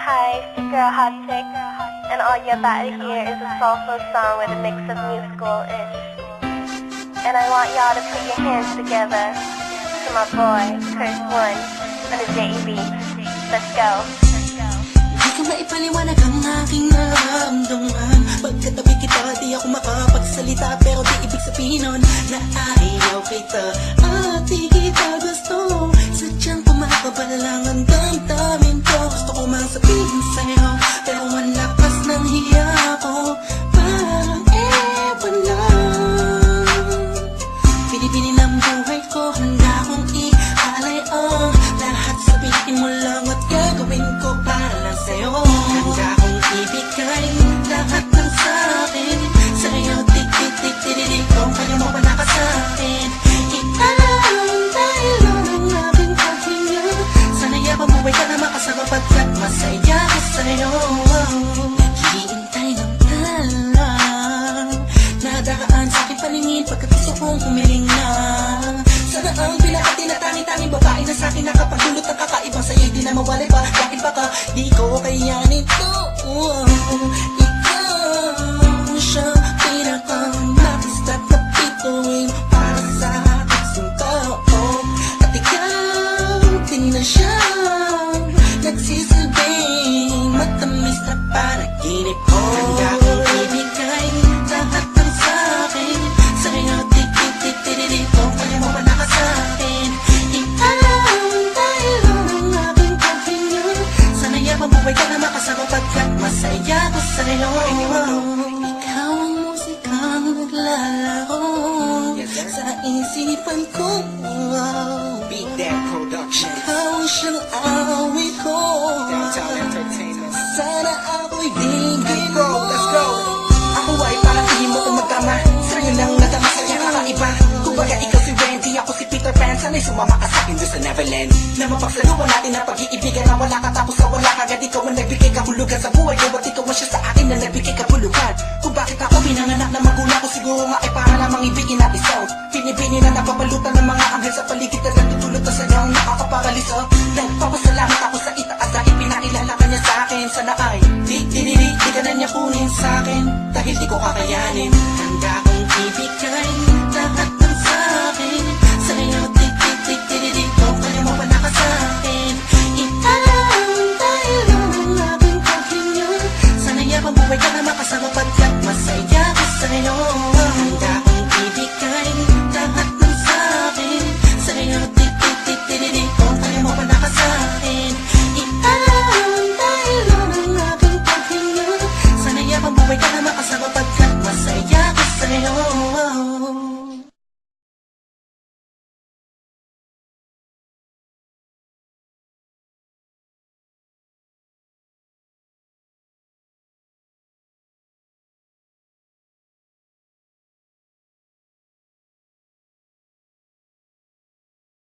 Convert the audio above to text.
Hi, it's your girl Hot Chick, and all you're about to hear is a soulful song with a mix of musical-ish. And I want y'all to put your hands together to my boy, Curse One, on the JEB. Let's go. Di ko maipaliwanag ang aking nararamdaman. Pagkatabi kita, di ako makapagsalita, pero di ibig sabihin nun na ayaw kita at di kita gusto. Sadyang kumakabala lang ang damdamin ko. Gusto ko mang sabihin sa'yo, pero ang lakas ng hiya ko, parang ewan lang. Pinipinin ang buhay ko, handa kong ialay ang lahat. Sabihin mo lang at gagawin ko para lang sa'yo. Handa kong ibigay lahat ng sa'kin sa'yo. Tik-tik-tik-tik-tik, kung kaya mo ba nakasakin. Iaalam dahil lang ang aking paghinga. Sana'y mabuhay ka na makasama pagkat masaya ko sa'yo. Naghihintay ng talang nadaan sa aking paningin pagkat gusto kong humiling na. Sana ang pinakatinatanging-tanging babae na sa'kin nakapagdulot ng kakaibang sa'yo'y di na mawalay pa. Bakit baka di ko kayanin to? Ikaw siyang pinaka-nais at napituin para sa aking tao. At ikaw din na siyang nagsisilbing matamis na panaginip ko. Handa kong ibigay lahat ng sa'kin sa'yo. Tik-tik-tik-tik-tik, kung kaya mo ba nakasakin. Iaalam dahil lang ang aking paghinga. Sana'y mabuhay ka na makasama pagkat masaya ko sa'yo. Ikaw ang musikang naglalaro sa isipan ko. Beat That Production, Ikaw ang siyang awit ko. Downtown Entertainment. Sana ako'y digin Let's go, mo. let's go. Ako ay parang hindi mo magkama. Sa'yo nang nadama sa'yo kakaiba. Kumbaga ikaw si Wendy, ako si Peter Pan. Sana'y sumama ka sa'kin doon sa Neverland. Na mapagsaluhan natin ang pag-iibigan na wala ka tapos sa wala ka. Agad ikaw ang nagbigay kahulugan sa buhay ko. At ikaw ang siya sa akin na nagbigay kahulugan. Kung bakit ako pinanganak na magulang ko, siguro nga ay para lamang ibigin na isaw. Pinibini na napapalutan ng mga anghel sa paligid na nagtutulot na sa'yo ang nakakaparaliso. Nagpapasalamat ako sa itaas dahil pinakilala ka niya sa'kin. Sana ay di ka na niya kunin sa'kin dahil di ko kakayanin.